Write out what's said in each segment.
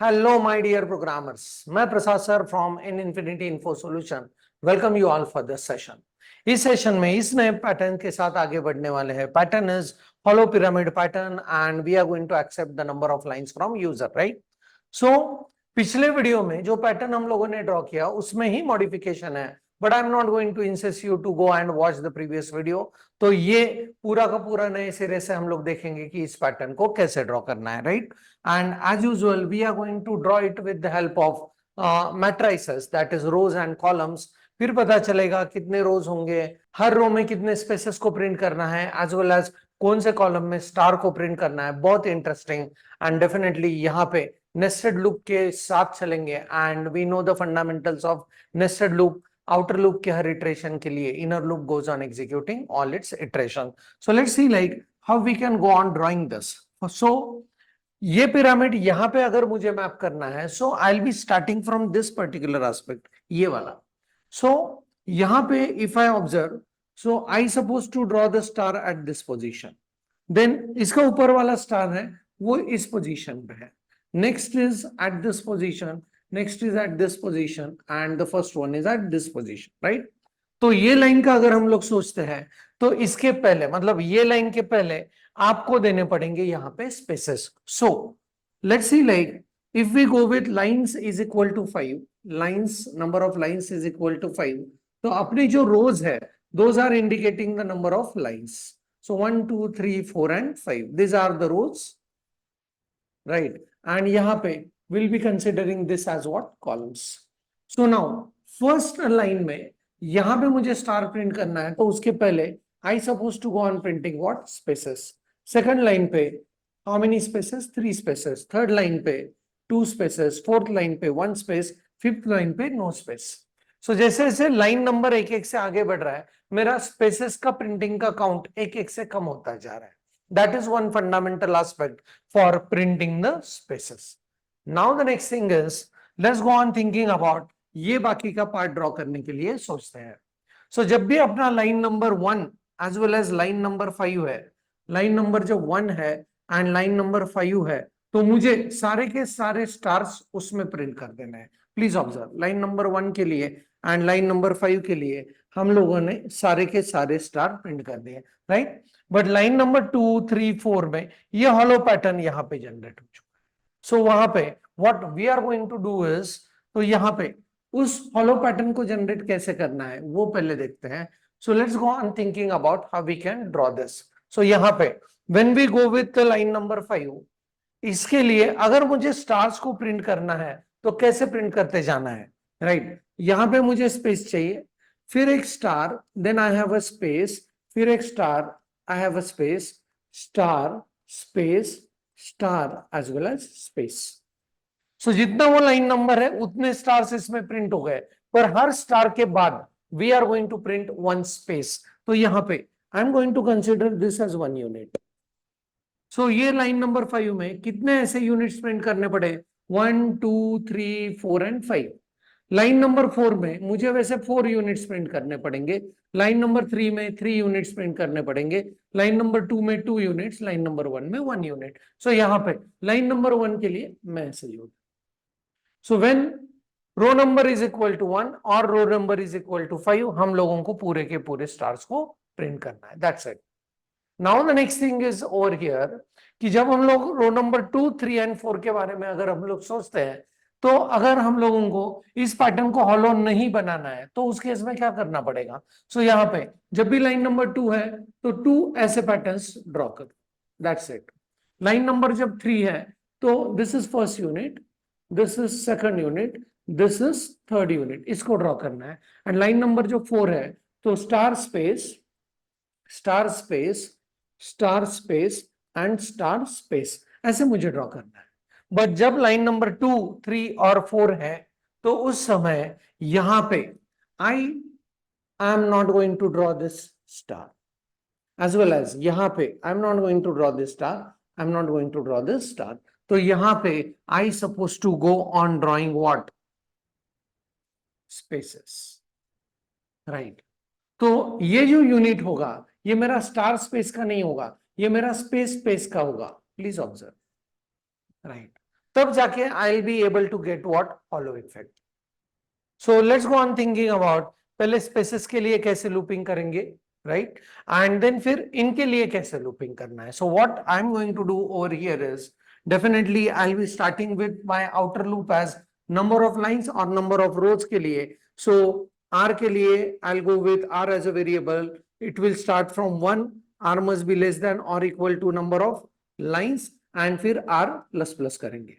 Hello, my dear programmers. मैं Prasad sir from in infinity info solution welcome you all for this session. इस session में इस नए pattern के साथ आगे बढ़ने वाले हैं। Pattern is hollow pyramid pattern and we are going to accept the number of lines from user, right? So पिछले वीडियो में जो पैटर्न हम लोगों ने ड्रॉ किया उसमें ही मॉडिफिकेशन है, but I am not going to insist you to go and watch the previous video. तो ये पूरा का पूरा नए सिरे से हम लोग देखेंगे कि इस पैटर्न को कैसे ड्रॉ करना है, right? And as usual we are going to draw it with the help of matrices, that is rows and columns. फिर पता चलेगा कितने रोज होंगे, हर रो में कितने स्पेसेस को प्रिंट करना है, एज वेल एज कौन से कॉलम में स्टार को प्रिंट करना है। बहुत इंटरेस्टिंग एंड डेफिनेटली यहाँ पे नेस्टेड लूप के साथ चलेंगे and we know the fundamentals of nested loop. Outer loop के हर इटरेशन के लिए inner loop goes on executing all its iteration. So let's see like how we can go on drawing this. So ये pyramid यहां पे अगर मुझे map करना है, so I will be starting from this particular aspect, ये वाला। So यहां पे if I observe, so I suppose to draw the star at this position, then इसका ऊपर वाला स्टार है वो इस पोजीशन पे है, next is eight this position, next is eight this position and the first one is eight this position, right? तो ये लाइन का अगर हम लोग सोचते हैं तो इसके पहले, मतलब ये लाइन के पहले आपको देने पड़ेंगे यहाँ पे spaces. So let's see like if we go with lines is equal to 5, lines number of lines is equal to 5, तो अपनी जो रोज है those are indicating the number of lines. So 1 2 3 4 and 5, this are the rows, right? And यहाँ पे will be considering this as what, columns. So now first line में यहां पे मुझे स्टार प्रिंट करना है, तो उसके पहले I suppose to go on printing what, spaces. Second line पे how many spaces, 3 spaces. Third line पे 2 स्पेसेस। फोर्थ लाइन पे 1 स्पेस। फिफ्थ लाइन पे नो स्पेस। सो जैसे जैसे लाइन नंबर एक एक से आगे बढ़ रहा है, मेरा स्पेसेस का प्रिंटिंग का काउंट एक एक से कम होता जा रहा है। That is one fundamental aspect for printing the spaces. Now the next thing is let's go on thinking about, ये बाकी का पार्ट ड्रॉ करने के लिए सोचते हैं। सो जब भी अपना line number 1 as well as line number 5 है, लाइन नंबर जो 1 है एंड लाइन नंबर 5 है, तो मुझे सारे के सारे स्टार्स उसमें प्रिंट कर देना है। प्लीज ऑब्जर्व, लाइन नंबर 1 के लिए एंड लाइन नंबर 5 के लिए हम लोगों ने सारे के सारे स्टार प्रिंट कर दिए, राइट? बट लाइन नंबर 2 3 4 में ये हॉलो पैटर्न यहाँ पे जनरेट हो चुका है। सो वहां पे what we are going to do is, तो यहाँ पे उस हॉलो पैटर्न को जनरेट कैसे करना है वो पहले देखते हैं। So let's go on thinking about how we can draw this. So यहाँ पे when we go with line number 5, इसके लिए अगर मुझे स्टार्स को प्रिंट करना है तो कैसे प्रिंट करते जाना है, राइट? यहाँ पे मुझे स्पेस चाहिए, फिर एक star, then I have a space, फिर एक star, I have a space, star, space, star as well as space. So जितना वो लाइन नंबर है उतने स्टार्स इसमें प्रिंट हो गए, पर हर स्टार के बाद we are going to print 1 space. तो यहां पे I am going to consider this as 1 unit. So ये लाइन नंबर 5 में कितने ऐसे यूनिट्स प्रिंट करने पड़े, 1 2 3 4 एंड 5। लाइन नंबर 4 में मुझे वैसे 4 यूनिट्स प्रिंट करने पड़ेंगे, लाइन नंबर 3 में 3 यूनिट्स प्रिंट करने पड़ेंगे, लाइन नंबर 2 में 2 यूनिट्स, लाइन नंबर 1 में 1 यूनिट। सो यहाँ पे लाइन नंबर 1 के लिए मैं ऐसे use. So when row number is equal to 1 और row number is equal to 5, हम लोगों को पूरे के पूरे स्टार्स को प्रिंट करना है। That's it. Now the next thing is over here कि जब हम लोग रो नंबर 2 3 एंड 4 के बारे में अगर हम लोग सोचते हैं, तो अगर हम लोगों को इस पैटर्न को हॉलो नहीं बनाना है तो उस केस में क्या करना पड़ेगा। सो यहाँ पे जब भी लाइन नंबर 2 है तो 2 ऐसे पैटर्न्स ड्रॉ करो, दैट्स इट। लाइन नंबर जब 3 है तो this is first unit, this is second unit, this is third unit, इसको ड्रॉ करना है। एंड लाइन नंबर जो 4 है तो star space, star space, star space and star space, ऐसे मुझे ड्रॉ करना है। बट जब लाइन नंबर 2 3 और 4 है तो उस समय यहां पे I am not going to draw this star as well as यहाँ पे I am not going to draw this star, I am not going to draw this star. तो यहां पे I suppose to go on drawing what, spaces, right? तो ये जो unit होगा ये मेरा स्टार स्पेस का नहीं होगा, ये मेरा स्पेस स्पेस का होगा। Please observe, right? तब जाके I will be able to get what hollow effect. So let's go on thinking about पहले स्पेसेस के लिए कैसे लूपिंग करेंगे, राइट, एंड देन फिर इनके लिए कैसे लूपिंग करना है. So what I am going to do over here is definitely I will be starting with my outer loop as number of lines और नंबर ऑफ रोज के लिए. सो r के लिए I will go with r as a variable. It will start from 1. r must be less than और equal to number of lines and फिर r plus plus करेंगे.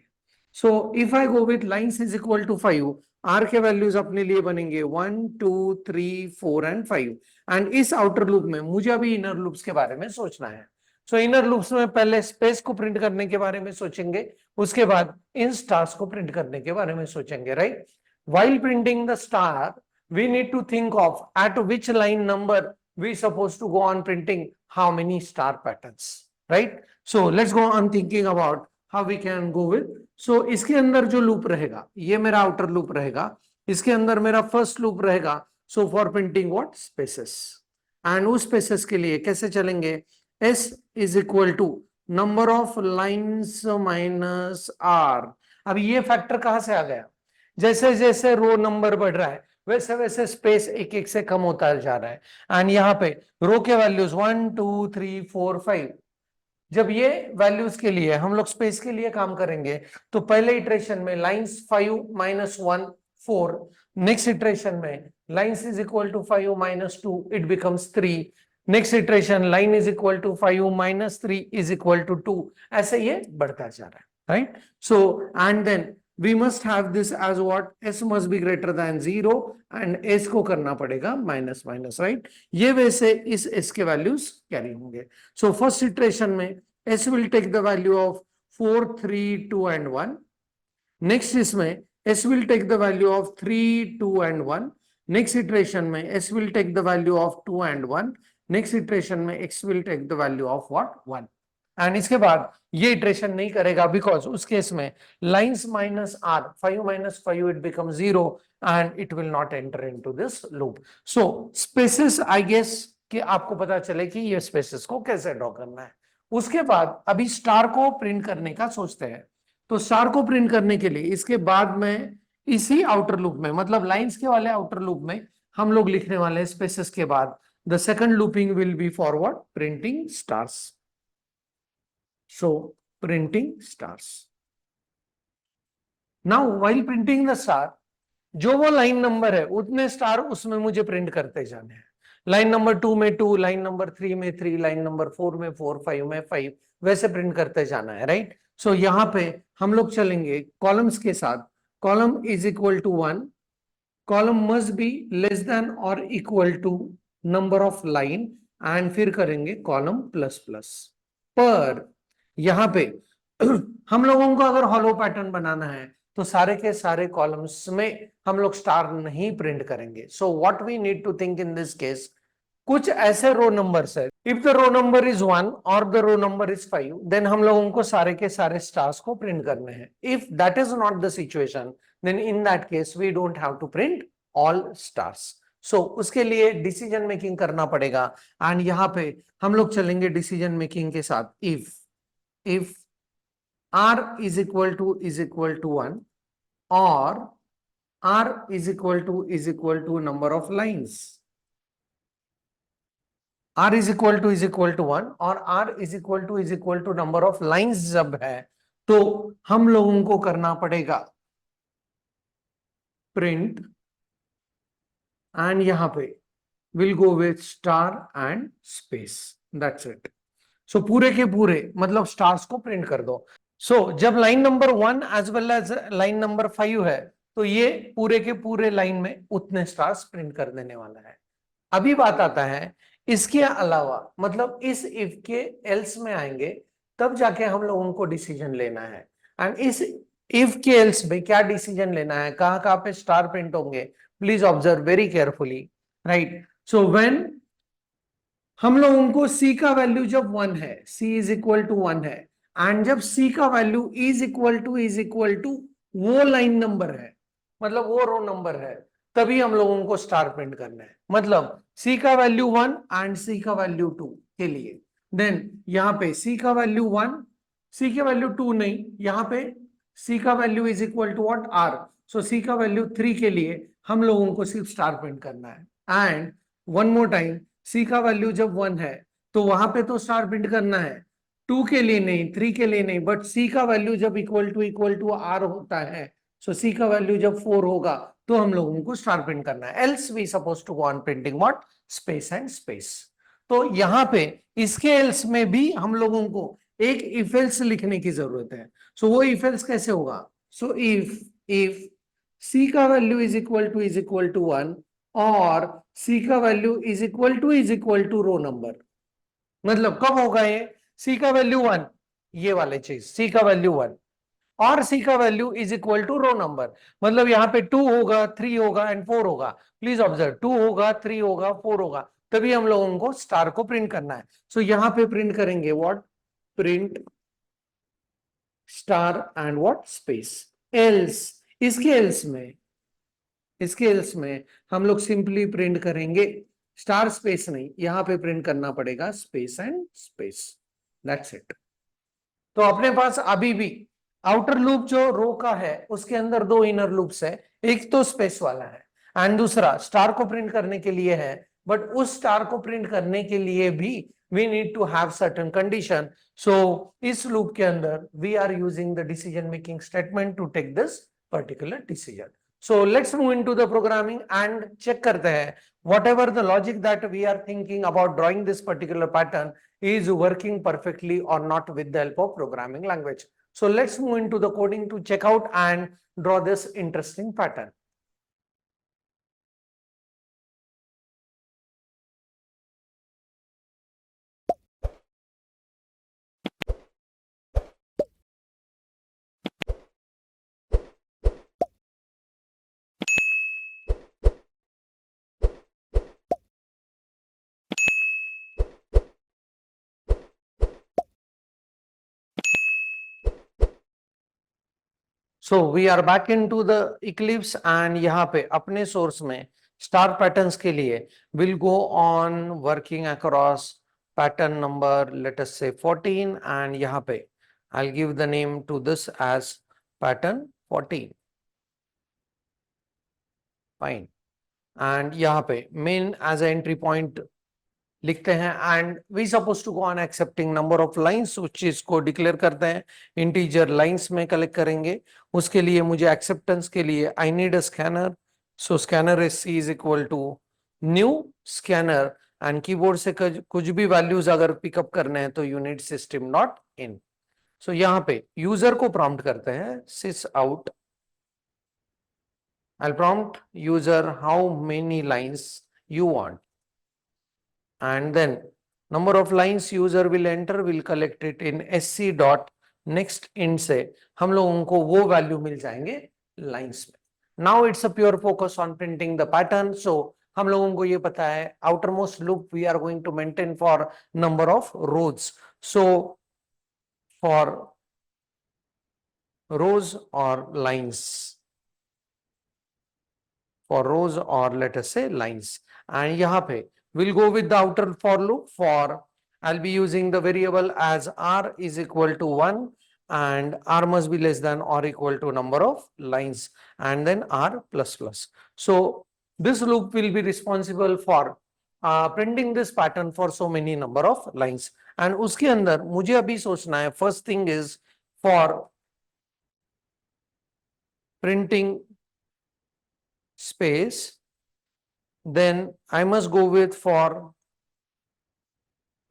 So if I go with lines is equal to 5, r के values अपने लिए बनेंगे 1 2 3 4 and 5. And इस outer loop में मुझे अभी इनर लूप्स के बारे में सोचना है. सो इनर लूप्स में पहले स्पेस को प्रिंट करने के बारे में सोचेंगे, उसके बाद इन स्टार्स को प्रिंट करने के बारे में सोचेंगे, right. While printing the star we need to think of at which line number we supposed to go on printing how many star patterns, right. So let's go on thinking about how we can go with. So इसके अंदर जो loop रहेगा ये मेरा outer loop रहेगा, इसके अंदर मेरा फर्स्ट लूप रहेगा. So for printing what spaces, and उस स्पेसेस के लिए कैसे चलेंगे, s is equal to number of lines minus r. अब ये फैक्टर कहां से आ गया, जैसे जैसे रो नंबर बढ़ रहा है वैसे वैसे स्पेस एक एक से कम होता जा रहा है. एंड यहाँ पे रो के वैल्यूज 1 2 3 4 5. जब ये वैल्यूज के लिए हम लोग स्पेस के लिए काम करेंगे तो पहले इटरेशन में लाइंस 5 माइनस 1 4. नेक्स्ट इटरेशन में lines is equal to 5 minus 2 it becomes 3. Next iteration line is equal to 5 minus 3 is equal to 2. ऐसे ये बढ़ता जा रहा है, right. So and then we must have this as what, s must be greater than 0 and s को करना पड़ेगा minus minus, right. ये वैसे इस s के वैल्यूज कैरी होंगे. सो फर्स्ट इटरेशन में s will take the value of 4 3 2 and 1. Next इसमें s will take the value of 3 2 and 1. Next iteration में s will take the value of 2 and 1. Next iteration में x will take the value of what 1. And इसके बाद ये iteration नहीं करेगा because उस case में lines minus r 5 minus 5 it become 0 and it will not enter into this loop. So spaces I guess कि आपको पता चले कि ये स्पेसेस को कैसे ड्रॉ करना है. उसके बाद अभी स्टार को प्रिंट करने का सोचते हैं. तो स्टार को प्रिंट करने के लिए इसके बाद में इसी आउटर लूप में मतलब लाइंस के वाले आउटर लूप में हम लोग लिखने वाले स्पेसेस के बाद the second looping will be forward printing stars. So printing stars. Now while printing the star, जो वो लाइन नंबर है उतने स्टार उसमें मुझे प्रिंट करते जाने हैं. लाइन नंबर 2 में 2, लाइन नंबर 3 में 3, लाइन नंबर 4 में 4, 5 में 5, वैसे प्रिंट करते जाना है, राइट. सो यहाँ पे हम लोग चलेंगे कॉलम्स के साथ. Column is equal to 1, column must be less than और equal to number of line and फिर करेंगे कॉलम प्लस प्लस. पर यहाँ पे हम लोगों को अगर हॉलो पैटर्न बनाना है तो सारे के सारे कॉलम्स में हम लोग स्टार नहीं प्रिंट करेंगे. So what we need to think in this case, कुछ ऐसे रो नंबर्स है, if the row number is 1 और the row number is 5 then हम लोगों को सारे के सारे स्टार्स को प्रिंट करने हैं. If that is not the situation then in that case we don't have to print all stars. So उसके लिए डिसीजन मेकिंग करना पड़ेगा. एंड यहाँ पे हम लोग चलेंगे डिसीजन मेकिंग के साथ. if r is equal to 1 or r is equal to number of lines, r is equal to 1 और r is equal to number of lines जब है तो हम लोगों को करना पड़ेगा प्रिंट एंड यहां पे will go with star and space, that's it. So पूरे के पूरे मतलब स्टार्स को प्रिंट कर दो. सो जब line number 1 as well as line number 5 है तो ये पूरे के पूरे लाइन में उतने स्टार्स प्रिंट कर देने वाला है. अभी बात आता है इसके अलावा मतलब इस इफ के एल्स में आएंगे तब जाके हम लोगों को डिसीजन लेना है. एंड इस इफ के एल्स में क्या डिसीजन लेना है, कहां कहां पे स्टार प्रिंट होंगे, please observe very carefully, right. So when हम लोगों को c का वैल्यू जब 1 है, c इज इक्वल टू 1 है एंड जब c का वैल्यू इज इक्वल टू वो लाइन नंबर है मतलब वो रो नंबर है तभी हम लोगों को स्टार प्रिंट करना है. मतलब c का वैल्यू 1 एंड c का वैल्यू 2 के लिए देन यहाँ पे c का वैल्यू 1, c के वैल्यू 2 नहीं, यहाँ पे सी का value is equal to what, R. So C का वैल्यू 3 के लिए हम लोगों को सिर्फ स्टार प्रिंट करना है। एंड वन मोर टाइम, सी का वैल्यू जब 1 है तो वहां पे तो स्टार प्रिंट करना है, 2 के लिए नहीं, 3 के लिए नहीं, बट सी का वैल्यू जब इक्वल टू आर होता है, सो सी का वैल्यू जब 4 होगा तो हम लोगों को स्टार प्रिंट करना है। Else we suppose to go on printing what, space and space. तो यहां पे इसके एल्स में भी हम लोगों को एक इफ एल्स लिखने की जरूरत है। सो वो इफ एल्स कैसे होगा? सो इफ सी का वैल्यू इज इक्वल टू 1 और सी का value is equal to row number. मतलब कब होगा ये? सी का वैल्यू 1, ये वाले चीज, सी का वैल्यू 1 और सी का value is equal to row number. मतलब यहाँ पे 2 होगा, 3 होगा एंड 4 होगा। प्लीज ऑब्जर्व, 2 होगा, 3 होगा, 4 होगा, तभी हम लोगों को स्टार को प्रिंट करना है। सो यहाँ पे प्रिंट करेंगे what, print star and what, space. Else, इसके एल्स में हम लोग सिंपली प्रिंट करेंगे स्टार स्पेस नहीं, यहां पे प्रिंट करना पड़ेगा space and space. That's it. तो अपने पास अभी भी आउटर लूप जो रो का है उसके अंदर 2 इनर लूप्स है, एक तो स्पेस वाला है एंड दूसरा स्टार को प्रिंट करने के लिए है। बट उस स्टार को प्रिंट करने के लिए भी we need to have certain condition. So इस लूप के अंदर we are using the decision making statement to take this particular decision. So let's move into the programming and check करते हैं whatever the logic that we are thinking about drawing this particular pattern is working perfectly or not with the help of programming language. So let's move into the coding to check out and draw this interesting pattern. So we are back into the Eclipse and यहाँ पे अपने source में star patterns के लिए we'll go on working across pattern number let us say 14 and यहाँ पे I'll give the name to this as pattern 14. Fine. And यहाँ पे main as a entry point लिखते हैं and we supposed to go on accepting number of lines, उस चीज को declare करते हैं इंटीजर लाइंस में कलेक्ट करेंगे। उसके लिए मुझे एक्सेप्टेंस के लिए I need a scanner, so scanner is c is equal to new scanner and keyboard से कुछ भी वैल्यूज अगर पिकअप करने हैं तो unit system dot in. So यहाँ पे यूजर को प्रॉम्प्ट करते हैं sys out, I prompt user how many lines you want and then number of lines user will enter will collect it in sc dot next int से हम लोगों को वो वैल्यू मिल जाएंगे लाइंस में। now it's a pure focus on printing the pattern, so हम लोगों को ये पता है outermost loop we are going to maintain for number of rows, so for rows or lines, for rows or let us say lines, and यहाँ पे we'll go with the outer for loop for I'll be using the variable as r is equal to 1 and r must be less than or equal to number of lines and then r plus plus. So this loop will be responsible for printing this pattern for so many number of lines and उसके अंदर मुझे अभी सोचना है first thing is for printing space, then I must go with for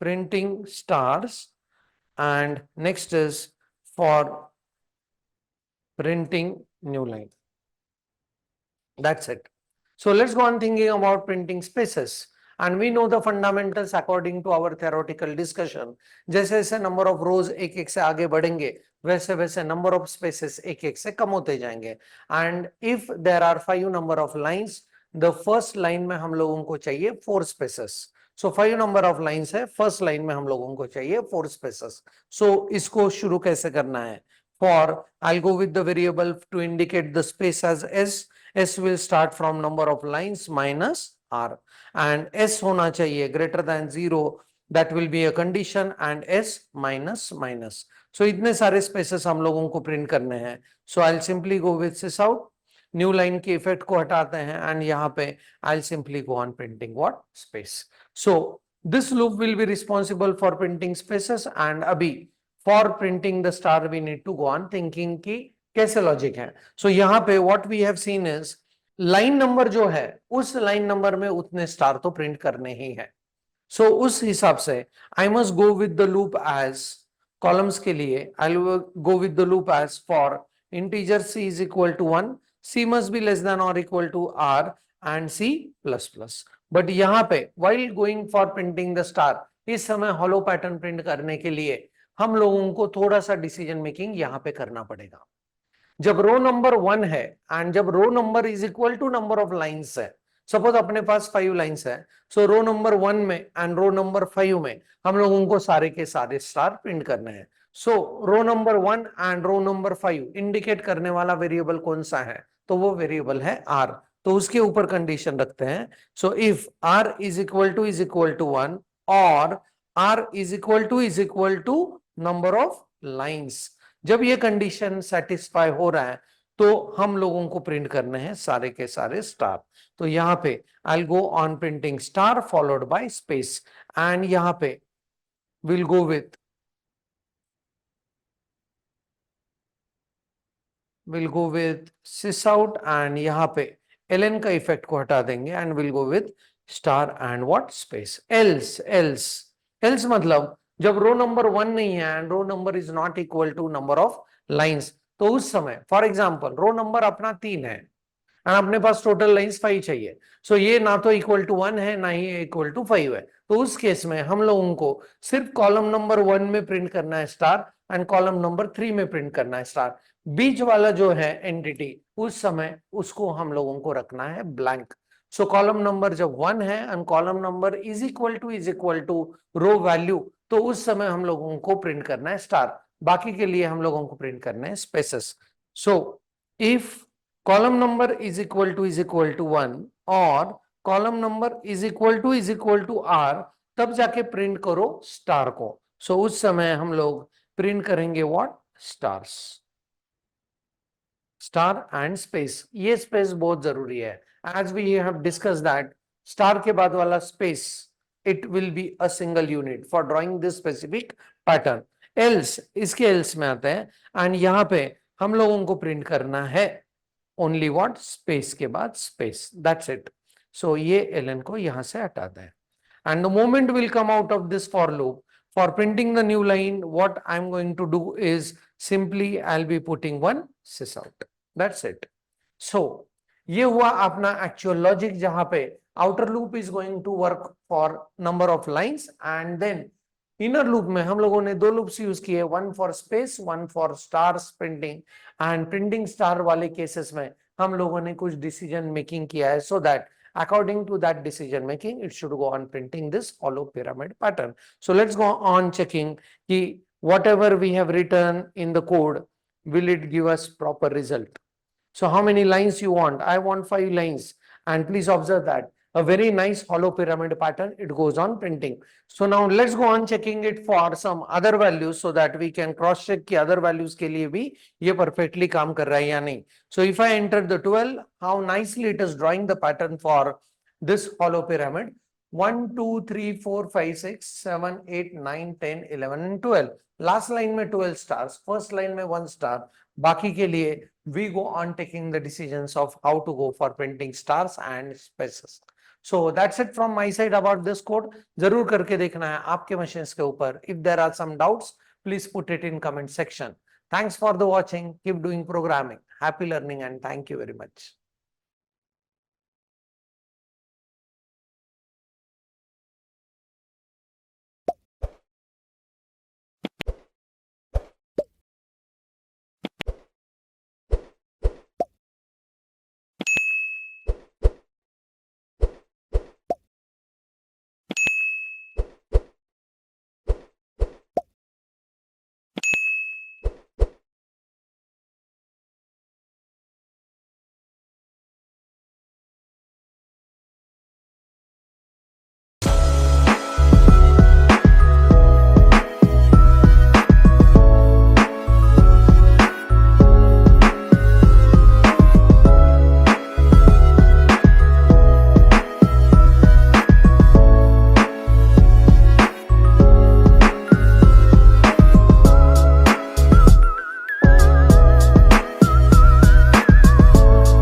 printing stars and next is for printing new line. That's it. So let's go on thinking about printing spaces and we know the fundamentals according to our theoretical discussion. जैसे जैसे number of rows एक एक से आगे बढ़ेंगे वैसे वैसे number of spaces एक एक से कम होते जाएंगे and if there are 5 number of lines, the first line में हम लोगों को चाहिए 4 spaces. So 5 number of lines है, first line में हम लोगों को चाहिए 4 spaces. So इसको शुरू कैसे करना है? For I'll go with the variable to indicate the space as s. S will start from number of lines minus r and s होना चाहिए greater than 0 that will be a condition and s minus minus. So इतने सारे spaces हम लोगों को print करने हैं. So I'll simply go with sys out. New line के इफेक्ट को हटाते हैं एंड यहाँ पे I'll simply go on printing what space. So this loop will be responsible for printing spaces and अभी for printing the star we need to go on thinking कि कैसे logic है. So यहाँ पे what we have seen is line number जो है उस line number में उतने स्टार तो प्रिंट करने ही है. So उस हिसाब से I must go with the loop as columns के लिए I'll go with the loop as for integer c is equal to 1, c must be less than or equal to r and c plus plus. But यहाँ पे while going for printing the star इस समय hollow pattern print करने के लिए हम लोगों को थोड़ा सा डिसीजन मेकिंग यहाँ पे करना पड़ेगा. जब रो नंबर 1 है एंड जब row number is equal to number of lines है, सपोज अपने पास 5 लाइंस है, सो रो नंबर 1 में एंड रो नंबर 5 में हम लोगों को सारे के सारे स्टार प्रिंट करने हैं. So row number 1 and row number 5 indicate करने वाला वेरिएबल कौन सा है, तो वो वेरिएबल है आर. तो उसके ऊपर कंडीशन रखते हैं. So if r is equal to 1 और r is equal to number of lines, जब ये कंडीशन सेटिस्फाई हो रहा है तो हम लोगों को प्रिंट करने हैं सारे के सारे स्टार. तो यहाँ पे I'll go on printing star followed by space and यहाँ पे we'll go with sys out and यहाँ पे ln का इफेक्ट को हटा देंगे and we'll go with star and what space. else मतलब जब रो नंबर 1 नहीं है and row number is not equal to number of lines, तो उस समय फॉर एग्जांपल रो नंबर अपना 3 है एंड अपने पास टोटल लाइंस 5 चाहिए. सो ये ना तो इक्वल टू 1 है ना ही इक्वल टू 5 है. तो उस केस में हम लोगों को सिर्फ कॉलम नंबर 1 में प्रिंट करना है स्टार एंड कॉलम नंबर 3 में प्रिंट करना है स्टार. बीच वाला जो है एंटिटी उस समय उसको हम लोगों को रखना है ब्लैंक. सो कॉलम नंबर जब 1 है and column number is equal to row value, तो उस समय हम लोगों को प्रिंट करना है स्टार. बाकी के लिए हम लोगों को प्रिंट करना है spaces. So if column number is equal to 1 और column number is equal to r, तब जाके प्रिंट करो स्टार को. सो उस समय हम लोग प्रिंट करेंगे what stars, star and space. ये स्पेस बहुत जरूरी है. As we have discuss that star के बाद वाला space it will be a single unit for drawing this specific pattern. else इसके else में आते हैं एंड यहाँ पे हम लोगों को प्रिंट करना है only what space के बाद space, that's it. so ये ln को यहाँ से हटाते हैं and the moment will come out of this for loop. For printing the new line what I'm going to do is simply I'll be putting one sys out, that's it. so ये हुआ अपना actual logic जहां पे outer loop is going to work for number of lines and then inner loop में हम लोगों ने 2 loops use किए, one for space one for stars printing. And printing star वाले केसेस में हम लोगों ने कुछ डिसीजन मेकिंग किया है so that according to that decision making it should go on printing this hollow pyramid pattern. So let's go on checking ki whatever we have written in the code, will it give us proper result. So how many lines you want? I want 5 lines. And please observe that a very nice hollow pyramid pattern, it goes on printing. So now let's go on checking it for some other values so that we can cross check कि other values के लिए भी ये perfectly काम कर रहा है या नहीं. So if I enter the 12, how nicely it is drawing the pattern for this hollow pyramid. 1 2 3 4 5 6 7 8 9 10 11 and 12. Last line में 12 stars, first line में 1 star. बाकी के लिए we go on taking the decisions of how to go for printing stars and spaces. So that's it from my side about this code. जरूर करके देखना है आपके machines के ऊपर. If there are some doubts, please put it in comment section. Thanks for the watching. Keep doing programming. Happy learning and thank you very much.